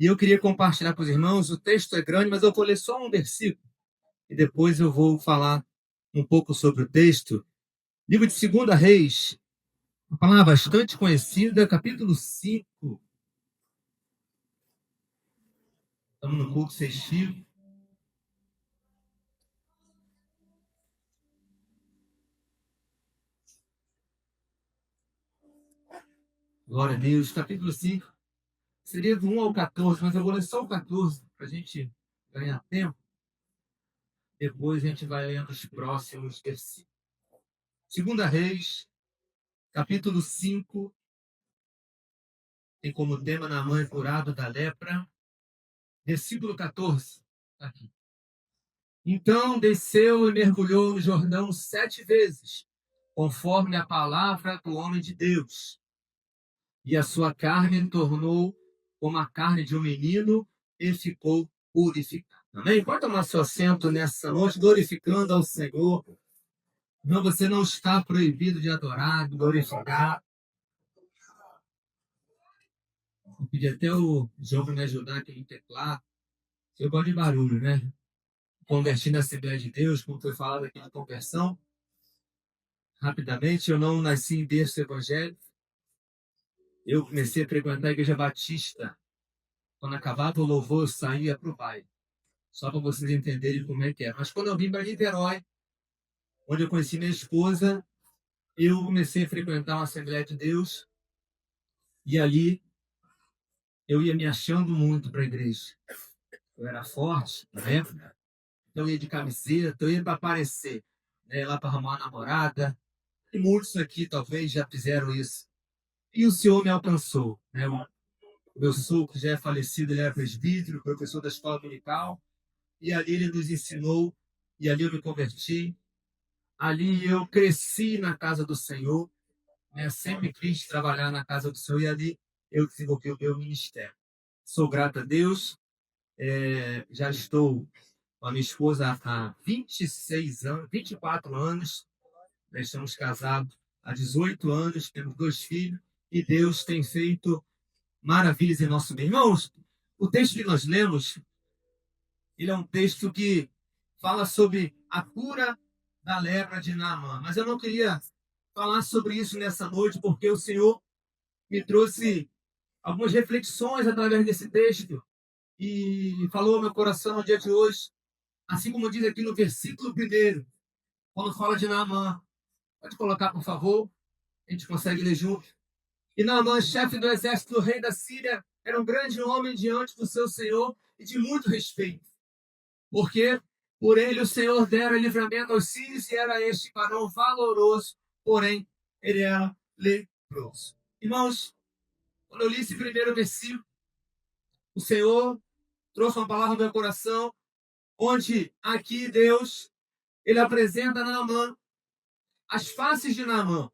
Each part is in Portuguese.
E eu queria compartilhar com os irmãos. O texto é grande, mas eu vou ler só um versículo e depois eu vou falar um pouco sobre o texto. Livro de 2 Reis, uma palavra bastante conhecida, capítulo 5. Estamos no culto festivo. Glória a Deus. Capítulo 5 seria do 1 ao 14, mas eu vou ler só o 14 para a gente ganhar tempo. Depois a gente vai lendo os próximos versículos. 2 Reis, capítulo 5, tem como tema Naamã curado da lepra. Versículo 14. Aqui. Então desceu e mergulhou no Jordão 7 vezes, conforme a palavra do homem de Deus. E a sua carne tornou como a carne de um menino e ficou purificada. Amém? Pode tomar seu assento nessa noite, glorificando ao Senhor. Não, você não está proibido de adorar, de glorificar. Eu pedi até o João para me ajudar aqui no teclado. Eu gosto de barulho, né? Converti na Assembleia de Deus, como foi falado aqui de conversão. Rapidamente, eu não nasci em berço evangélico. Eu comecei a frequentar a Igreja Batista. Quando acabava o louvor, eu saía para o baile. Só para vocês entenderem como é que é. Mas quando eu vim para Niterói, onde eu conheci minha esposa, eu comecei a frequentar uma Assembleia de Deus. E ali, eu ia me achando muito para a igreja. Eu era forte, né? Então eu ia de camiseta, eu ia para aparecer, né? Lá para arrumar uma namorada. E muitos aqui talvez já fizeram isso. E o Senhor me alcançou, né? O meu sogro já é falecido, ele era presbítero, professor da escola dominical. E ali ele nos ensinou, e ali eu me converti. Ali eu cresci na casa do Senhor, né? Sempre quis trabalhar na casa do Senhor, e ali eu desenvolvi o meu ministério. Sou grato a Deus, já estou com a minha esposa há 26 anos, 24 anos, nós estamos casados há 18 anos, temos 2 filhos, e Deus tem feito maravilhas em nosso meio. Irmãos, o texto que nós lemos, ele é um texto que fala sobre a cura da lepra de Naamã. Mas eu não queria falar sobre isso nessa noite, porque o Senhor me trouxe algumas reflexões através desse texto e falou ao meu coração no dia de hoje, assim como diz aqui no versículo 1, quando fala de Naamã. Pode colocar, por favor, a gente consegue ler junto. E Naamã, chefe do exército do rei da Síria, era um grande homem diante do seu senhor e de muito respeito, porque por ele o Senhor dera livramento aos sírios e era este varão valoroso, porém ele era leproso. Irmãos, quando eu li esse primeiro versículo, o Senhor trouxe uma palavra no meu coração, onde aqui Deus, ele apresenta Naamã, as faces de Naamã.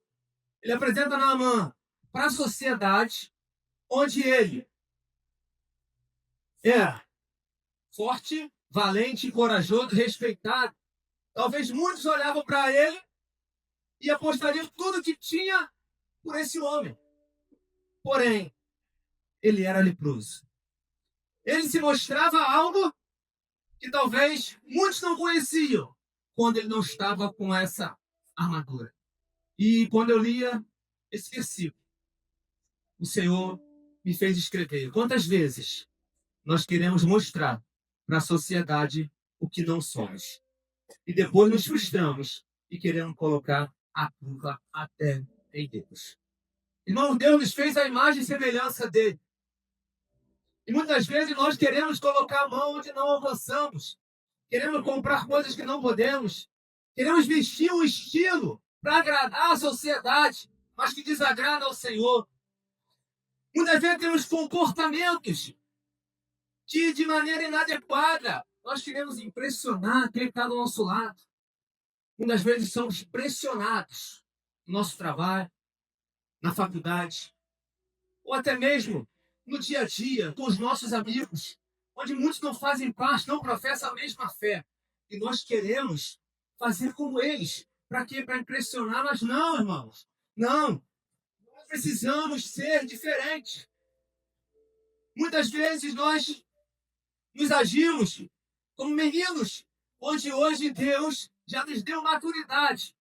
Ele apresenta Naamã para a sociedade, onde ele era forte, valente, corajoso, respeitado. Talvez muitos olhavam para ele e apostariam tudo que tinha por esse homem. Porém, ele era leproso. Ele se mostrava algo que talvez muitos não conheciam quando ele não estava com essa armadura. E quando eu lia esse versículo, o Senhor me fez escrever. Quantas vezes nós queremos mostrar para a sociedade o que não somos? E depois nos frustramos e queremos colocar a culpa até em Deus. Irmão, Deus nos fez a imagem e semelhança dele. E muitas vezes nós queremos colocar a mão onde não alcançamos. Queremos comprar coisas que não podemos. Queremos vestir um estilo para agradar a sociedade, mas que desagrada ao Senhor. Muitas vezes temos comportamentos que, de maneira inadequada, nós queremos impressionar aquele que está do nosso lado. Muitas vezes somos pressionados no nosso trabalho, na faculdade, ou até mesmo no dia a dia, com os nossos amigos, onde muitos não fazem parte, não professam a mesma fé. E nós queremos fazer como eles. Para quê? Para impressionar, mas não, irmãos. Não. Nós precisamos ser diferentes. Muitas vezes nós nos agimos como meninos, onde hoje Deus já nos deu maturidade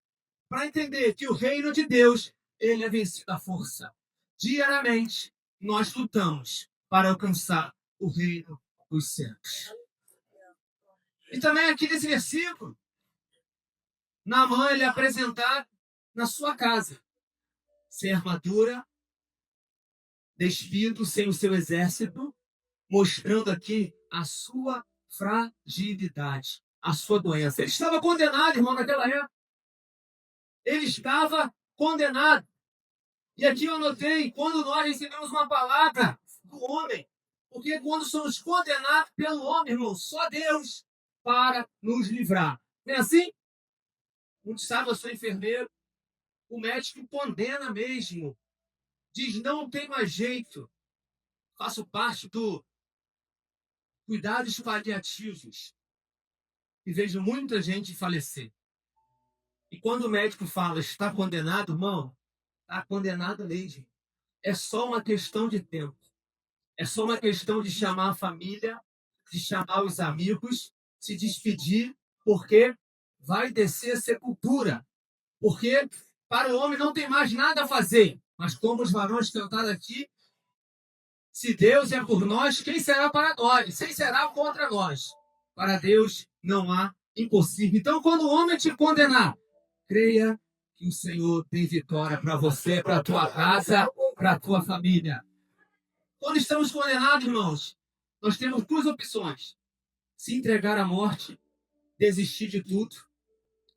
para entender que o reino de Deus, ele é vencido à força. Diariamente, nós lutamos para alcançar o reino dos céus. E também aqui nesse versículo, Naamã ele é apresentado na sua casa, sem armadura, despido, sem o seu exército, mostrando aqui a sua fragilidade, a sua doença. Ele estava condenado, irmão, naquela época. Ele estava condenado. E aqui eu anotei, quando nós recebemos uma palavra do homem, porque quando somos condenados pelo homem, irmão, só Deus para nos livrar. Não é assim? Muitos sabem, eu sou enfermeiro, o médico condena mesmo. Diz, não tem mais jeito. Faço parte do cuidados paliativos. E vejo muita gente falecer. E quando o médico fala, está condenado, irmão, está condenado mesmo. É só uma questão de tempo. É só uma questão de chamar a família, de chamar os amigos, se despedir, porque vai descer a sepultura. Porque para o homem não tem mais nada a fazer. Mas como os varões cantaram aqui, se Deus é por nós, quem será para nós? Quem será contra nós? Para Deus não há impossível. Então, quando o homem te condenar, creia que o Senhor tem vitória para você, para a tua casa, para a tua família. Quando estamos condenados, irmãos, nós temos duas opções. Se entregar à morte, desistir de tudo.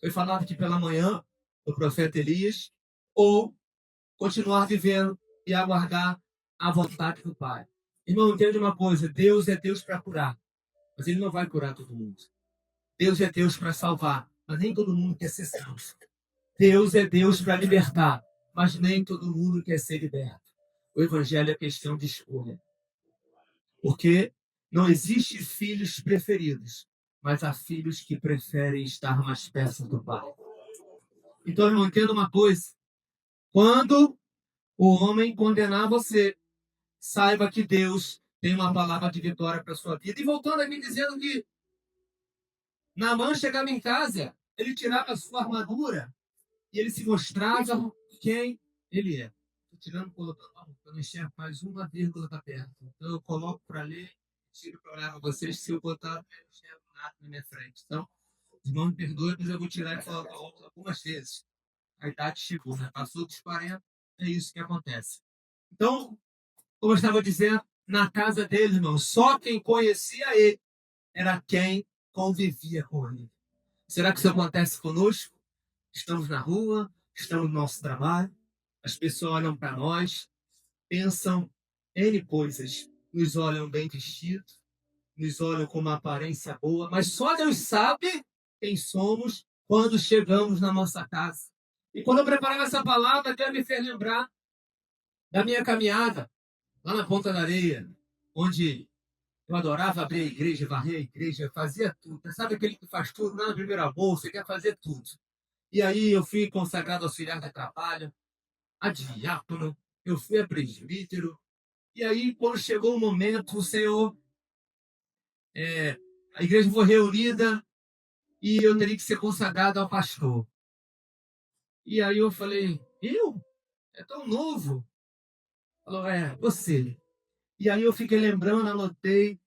Foi falado aqui pela manhã do profeta Elias. Ou continuar vivendo e aguardar a vontade do Pai. Irmão, entende uma coisa. Deus é Deus para curar. Mas Ele não vai curar todo mundo. Deus é Deus para salvar. Mas nem todo mundo quer ser salvo. Deus é Deus para libertar. Mas nem todo mundo quer ser liberto. O Evangelho é questão de escolha. Porque não existe filhos preferidos, mas há filhos que preferem estar mais perto do Pai. Então, irmão, entenda uma coisa. Quando o homem condenar você, saiba que Deus tem uma palavra de vitória para a sua vida. E voltando aqui dizendo que Naamã chegava em casa, ele tirava a sua armadura e ele se mostrava quem ele é. Tirando, colocando, eu não enxergo mais uma vírgula da perto. Então eu coloco para ler, tiro para olhar para vocês. Se eu botar, eu não enxergo nada na minha frente. Então, irmão, me perdoe, mas eu vou tirar e falar algumas vezes. A idade chegou, né? Passou dos 40, é isso que acontece. Então, como eu estava dizendo, na casa dele, irmão, só quem conhecia ele era quem convivia com ele. Será que isso acontece conosco? Estamos na rua, estamos no nosso trabalho, as pessoas olham para nós, pensam N coisas, nos olham bem vestidos, nos olham com uma aparência boa, mas só Deus sabe quem somos quando chegamos na nossa casa. E quando eu preparava essa palavra, Deus me fez lembrar da minha caminhada lá na Ponta da Areia, onde eu adorava abrir a igreja, varrer a igreja, fazia tudo. Sabe aquele que faz tudo lá na primeira bolsa, quer fazer tudo. E aí eu fui consagrado auxiliar de trabalho, a diácono, eu fui a presbítero. E aí, quando chegou o momento, o Senhor, a igreja foi reunida e eu teria que ser consagrado ao pastor. E aí eu falei, eu? É tão novo. Falou, você. E aí eu fiquei lembrando, anotei,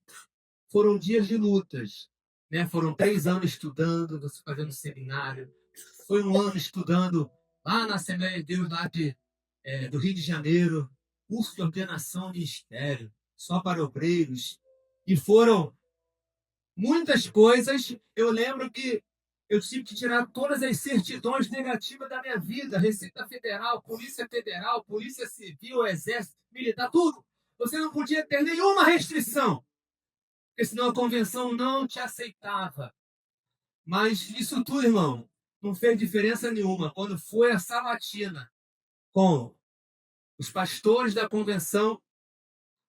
foram dias de lutas, né? Foram 3 anos estudando, fazendo seminário. Foi um ano estudando lá na Assembleia de Deus, lá do Rio de Janeiro, curso de ordenação ministério, só para obreiros. E foram muitas coisas. Eu lembro que eu tive que tirar todas as certidões negativas da minha vida, Receita Federal, Polícia Civil, Exército, Militar, tudo. Você não podia ter nenhuma restrição, porque senão a convenção não te aceitava. Mas isso tudo, irmão, não fez diferença nenhuma. Quando foi a sabatina com os pastores da convenção,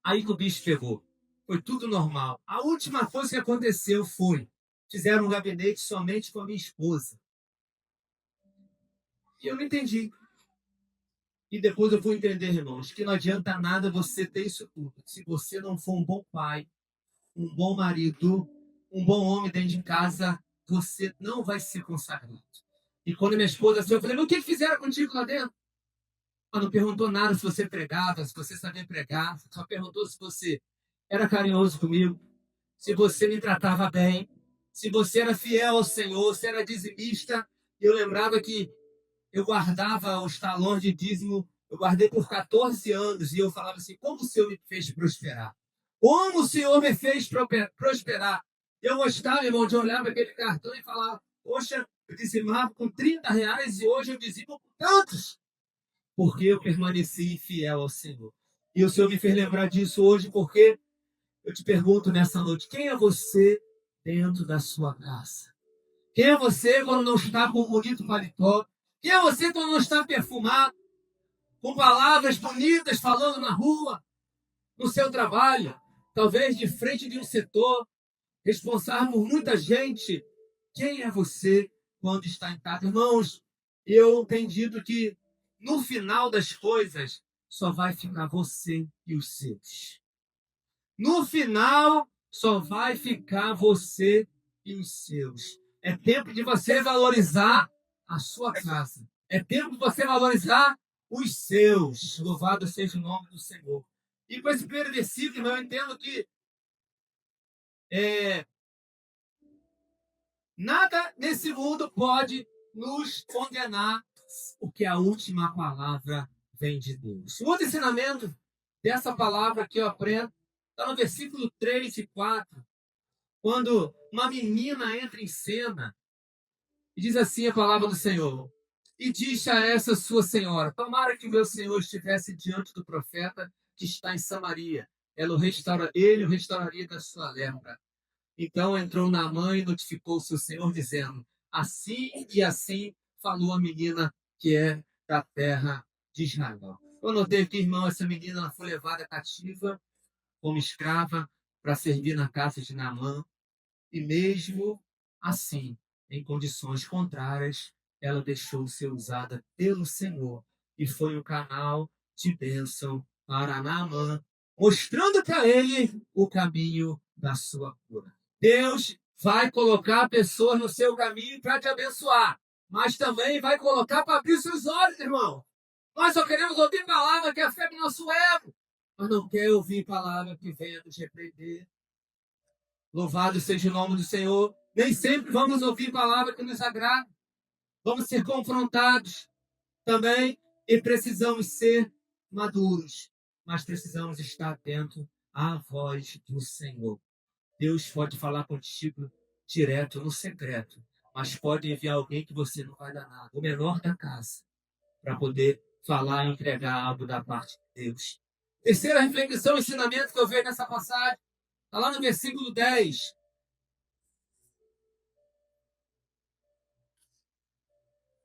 aí que o bicho pegou. Foi tudo normal. A última coisa que aconteceu foi, fizeram um gabinete somente com a minha esposa. E eu não entendi. E depois eu vou entender, irmãos, que não adianta nada você ter isso tudo. Se você não for um bom pai, um bom marido, um bom homem dentro de casa, você não vai ser consagrado. E quando minha esposa saiu, eu falei, mas o que fizeram contigo lá dentro? Ela não perguntou nada se você pregava, se você sabia pregar, só perguntou se você era carinhoso comigo, se você me tratava bem, se você era fiel ao Senhor, se era dizimista. Eu lembrava que eu guardava os talões de dízimo, eu guardei por 14 anos, e eu falava assim, como o Senhor me fez prosperar? Como o Senhor me fez prosperar? Eu gostava, irmão, de olhar para aquele cartão e falar, poxa, eu dizimava com R$ 30 e hoje eu dizimo com tantos, porque eu permaneci fiel ao Senhor. E o Senhor me fez lembrar disso hoje, porque eu te pergunto nessa noite, quem é você dentro da sua casa? Quem é você quando não está com um bonito paletó? Quem é você quando não está perfumado? Com palavras bonitas falando na rua, no seu trabalho, talvez de frente de um setor, responsável por muita gente. Quem é você quando está em casa? Irmãos, eu tenho dito que no final das coisas só vai ficar você e os seus. No final só vai ficar você e os seus. É tempo de você valorizar a sua casa. É tempo de você valorizar os seus. Louvado seja o nome do Senhor. E com esse primeiro versículo, eu entendo que nada nesse mundo pode nos condenar, porque a última palavra vem de Deus. O outro ensinamento dessa palavra que eu aprendo está no versículo 3 e 4, quando uma menina entra em cena e diz assim a palavra do Senhor. E disse a essa sua senhora, tomara que meu senhor estivesse diante do profeta que está em Samaria. Ele o restauraria da sua lepra. Então entrou Naamã e notificou seu senhor, dizendo, assim e assim falou a menina que é da terra de Israel. Eu notei que, irmão, essa menina foi levada cativa como escrava para servir na casa de Naamã. E mesmo assim, em condições contrárias, ela deixou ser usada pelo Senhor e foi o canal de bênção para Naamã, mostrando para ele o caminho da sua cura. Deus vai colocar pessoas no seu caminho para te abençoar, mas também vai colocar para abrir seus olhos, irmão. Nós só queremos ouvir palavra que afeta nosso ego, mas não quer ouvir palavra que venha nos repreender. Louvado seja o nome do Senhor. Nem sempre vamos ouvir palavra que nos agrada. Vamos ser confrontados também e precisamos ser maduros, mas precisamos estar atentos à voz do Senhor. Deus pode falar contigo direto no secreto, mas pode enviar alguém que você não vai dar nada, o menor da casa, para poder falar e entregar algo da parte de Deus. Terceira reflexão, ensinamento que eu vejo nessa passagem, está lá no versículo 10.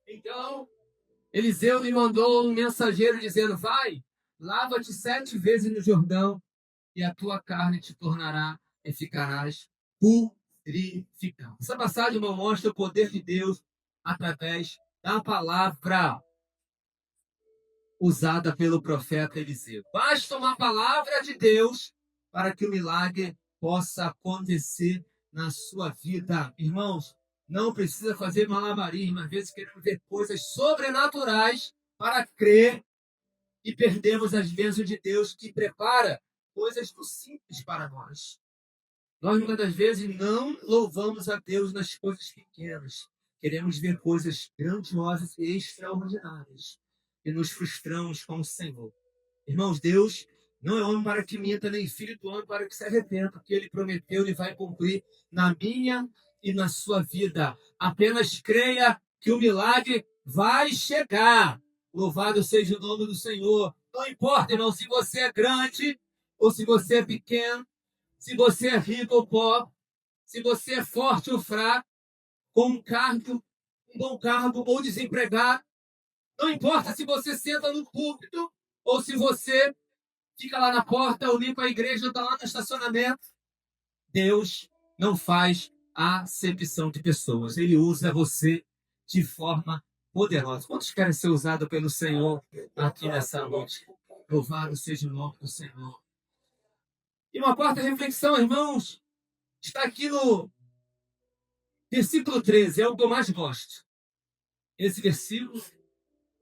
Então, Eliseu lhe mandou um mensageiro dizendo, vai, lava-te 7 vezes no Jordão e a tua carne te tornará e ficarás purificado. Essa passagem, irmão, mostra o poder de Deus através da palavra usada pelo profeta Eliseu. Basta uma palavra de Deus para que o milagre possa acontecer na sua vida. Irmãos, não precisa fazer malabarismo. Às vezes queremos ver coisas sobrenaturais para crer e perdemos as bênçãos de Deus que prepara coisas do simples para nós. Nós, muitas das vezes, não louvamos a Deus nas coisas pequenas. Queremos ver coisas grandiosas e extraordinárias. E nos frustramos com o Senhor. Irmãos, Deus não é homem para que minta, nem filho do homem para que se arrependa. O que ele prometeu, ele vai cumprir na minha e na sua vida. Apenas creia que o milagre vai chegar. Louvado seja o nome do Senhor. Não importa, irmão, se você é grande ou se você é pequeno, se você é rico ou pobre, se você é forte ou fraco, com um bom cargo ou desempregado. Não importa se você senta no púlpito ou se você fica lá na porta ou limpa a igreja ou está lá no estacionamento. Deus não faz acepção de pessoas. Ele usa você de forma poderosa. Quantos querem ser usados pelo Senhor aqui nessa noite? Louvado seja o nome do Senhor. E uma quarta reflexão, irmãos, está aqui no versículo 13, é o que eu mais gosto. Esse versículo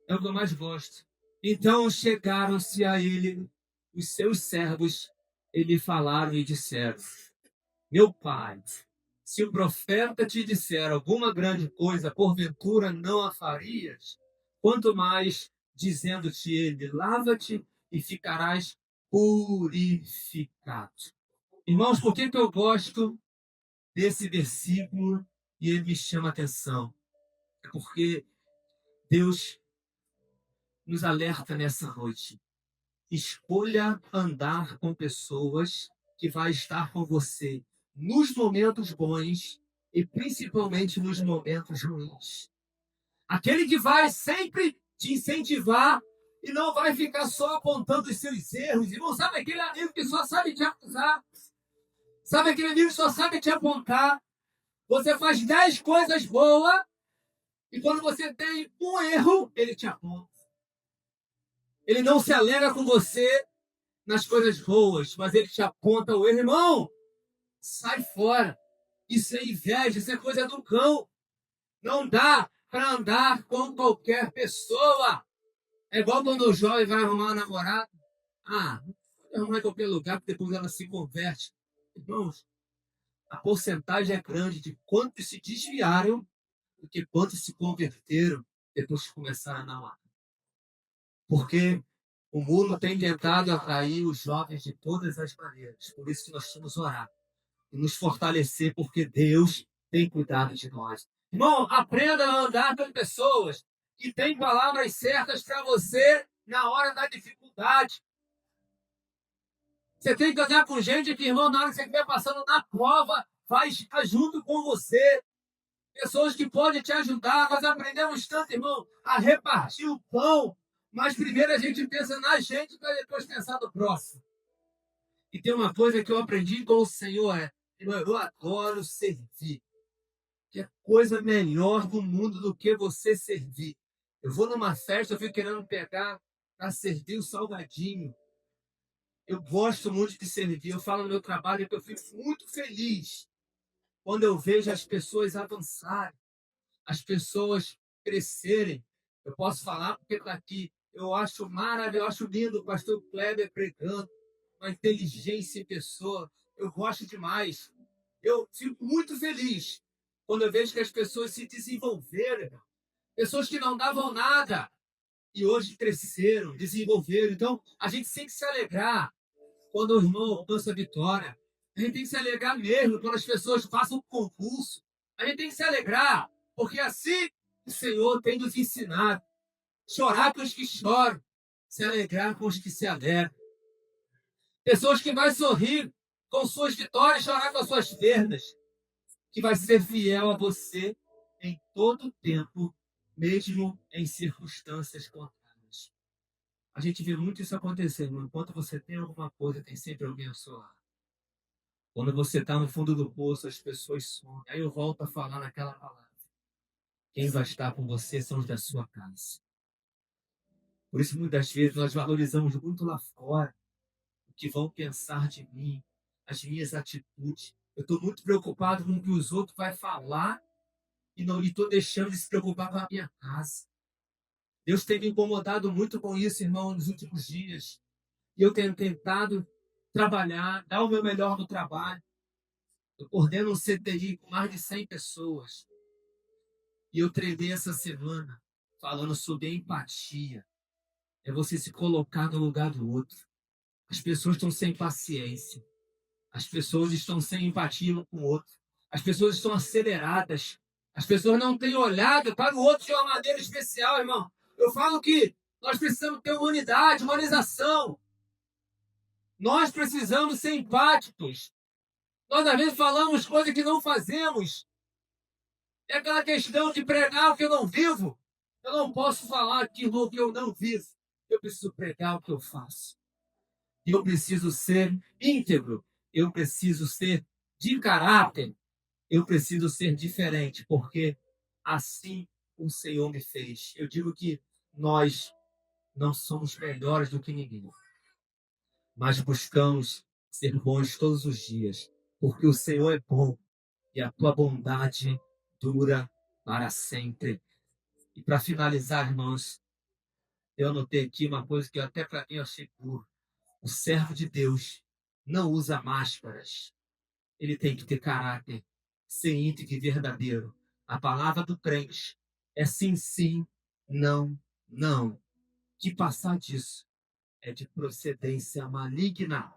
é o que eu mais gosto. Então chegaram-se a ele os seus servos, e lhe falaram e disseram: Meu pai, se o profeta te disser alguma grande coisa, porventura não a farias? Quanto mais dizendo-te ele, lava-te e ficarás purificado. Irmãos, por que eu gosto desse versículo e ele me chama a atenção? É porque Deus nos alerta nessa noite. Escolha andar com pessoas que vai estar com você nos momentos bons e principalmente nos momentos ruins. Aquele que vai sempre te incentivar e não vai ficar só apontando os seus erros. Irmão, sabe aquele amigo que só sabe te acusar? Sabe aquele amigo que só sabe te apontar? Você faz 10 coisas boas e quando você tem um erro, ele te aponta. Ele não se alegra com você nas coisas boas, mas ele te aponta o erro. Irmão, sai fora. Isso é inveja, isso é coisa do cão. Não dá para andar com qualquer pessoa. É igual quando o jovem vai arrumar uma namorada. Pode arrumar em qualquer lugar, porque depois ela se converte. Irmãos, a porcentagem é grande de quantos se desviaram do que quantos se converteram depois que começaram a namorar. Porque o mundo tem tentado atrair os jovens de todas as maneiras. Por isso que nós temos orar e nos fortalecer, porque Deus tem cuidado de nós. Irmão, aprenda a andar com pessoas que têm palavras certas para você na hora da dificuldade. Você tem que andar com gente que, irmão, na hora que você estiver passando na prova, vai estar junto com você. Pessoas que podem te ajudar. Nós aprendemos tanto, irmão, a repartir o pão. Mas primeiro a gente pensa na gente para depois pensar no próximo. E tem uma coisa que eu aprendi com o Senhor, irmão, eu adoro servir. Que é coisa melhor do mundo do que você servir. Eu vou numa festa, eu fico querendo pegar para servir o salgadinho. Eu gosto muito de servir. Eu falo no meu trabalho que eu fico muito feliz quando eu vejo as pessoas avançarem, as pessoas crescerem. Eu posso falar porque está aqui. Eu acho maravilhoso, eu acho lindo o pastor Kleber pregando, uma inteligência em pessoa. Eu gosto demais. Eu fico muito feliz quando eu vejo que as pessoas se desenvolveram. Pessoas que não davam nada e hoje cresceram, desenvolveram. Então, a gente tem que se alegrar quando o irmão alcança a vitória. A gente tem que se alegrar mesmo quando as pessoas passam o concurso. A gente tem que se alegrar, porque assim o Senhor tem nos ensinado. Chorar com os que choram, se alegrar com os que se alegram. Pessoas que vão sorrir com suas vitórias, chorar com as suas perdas. Que vai ser fiel a você em todo o tempo, mesmo em circunstâncias contrárias. A gente vê muito isso acontecendo. Enquanto você tem alguma coisa, tem sempre alguém ao seu lado. Quando você está no fundo do poço, as pessoas somem. Aí eu volto a falar naquela palavra. Quem vai estar com você são os da sua casa. Por isso, muitas vezes, nós valorizamos muito lá fora o que vão pensar de mim, as minhas atitudes. Eu estou muito preocupado com o que os outros vão falar e não estou deixando de se preocupar com a minha casa. Deus tem me incomodado muito com isso, irmão, nos últimos dias. E eu tenho tentado trabalhar, dar o meu melhor no trabalho. Eu coordeno um CTI com mais de 100 pessoas. E eu treinei essa semana falando sobre empatia. É você se colocar no lugar do outro. As pessoas estão sem paciência. As pessoas estão sem empatia um com o outro. As pessoas estão aceleradas. As pessoas não têm olhado para o outro de uma maneira especial, irmão. Eu falo que nós precisamos ter humanidade, humanização. Nós precisamos ser empáticos. Nós, às vezes, falamos coisas que não fazemos. É aquela questão de pregar o que eu não vivo. Eu não posso falar aquilo que eu não vivo. Eu preciso pregar o que eu faço. Eu preciso ser íntegro. Eu preciso ser de caráter. Eu preciso ser diferente, porque assim o Senhor me fez. Eu digo que nós não somos melhores do que ninguém, mas buscamos ser bons todos os dias, porque o Senhor é bom e a tua bondade dura para sempre. E para finalizar, irmãos, eu anotei aqui uma coisa que até para mim eu achei burro. O servo de Deus não usa máscaras. Ele tem que ter caráter, ser íntegro e verdadeiro. A palavra do crente é sim, sim, não, não. Que passar disso é de procedência maligna.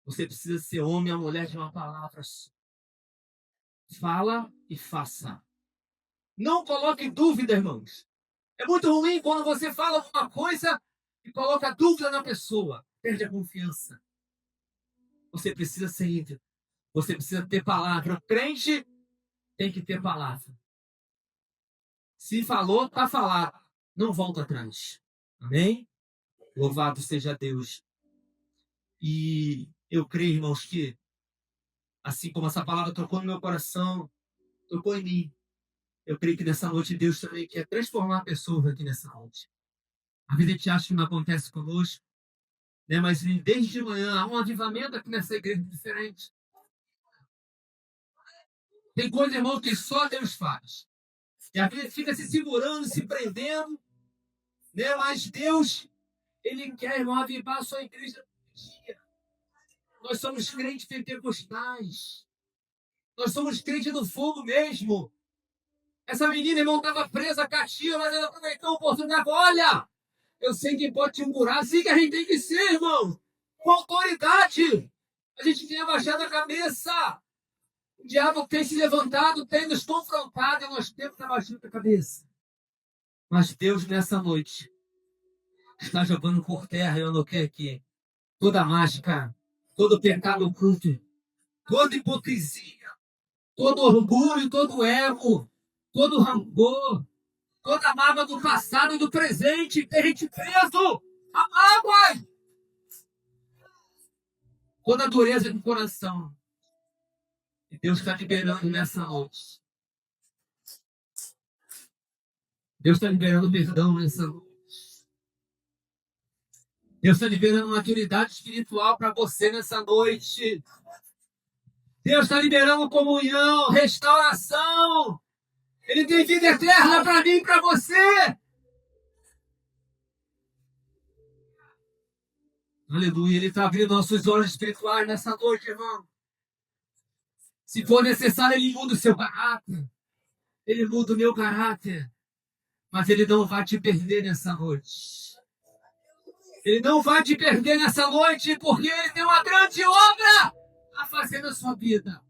Você precisa ser homem ou mulher de uma palavra só. Fala e faça. Não coloque dúvida, irmãos. É muito ruim quando você fala alguma coisa e coloca dúvida na pessoa. Perde a confiança. Você precisa ser íntegro. Você precisa ter palavra. O crente tem que ter palavra. Se falou, está falado. Não volta atrás. Amém? Louvado seja Deus. E eu creio, irmãos, que assim como essa palavra tocou no meu coração, tocou em mim, eu creio que nessa noite Deus também quer transformar pessoas aqui nessa noite. A vida te acha que não acontece conosco, né? Mas desde de manhã há um avivamento aqui nessa igreja diferente. Tem coisa, irmão, que só Deus faz. E a vida fica se segurando, se prendendo, né? Mas Deus, Ele quer, irmão, avivar a sua igreja todo dia. Nós somos crentes pentecostais. Nós somos crentes do fogo mesmo. Essa menina, irmão, estava presa, cativa, mas ela aproveitou a oportunidade. Olha, eu sei que pode te curar, assim que a gente tem que ser, irmão. Com autoridade. A gente tem abaixado a cabeça. O diabo tem se levantado, tem nos confrontado e nós temos abaixado a cabeça. Mas Deus, nessa noite, está jogando por terra, eu não quero aqui, toda mágica, todo pecado oculto, toda hipocrisia, todo orgulho, todo ego, todo rancor, toda mágoa do passado e do presente, tem gente preso, a mágoa, toda dureza do coração. E Deus está liberando nessa noite. Deus está liberando perdão nessa noite. Deus está liberando maturidade espiritual para você nessa noite. Deus está liberando comunhão, restauração. Ele tem vida eterna para mim e para você. Aleluia. Ele está abrindo nossos olhos espirituais nessa noite, irmão. Se for necessário, Ele muda o seu caráter. Ele muda o meu caráter. Mas Ele não vai te perder nessa noite. Ele não vai te perder nessa noite, porque Ele tem uma grande obra a fazer na sua vida.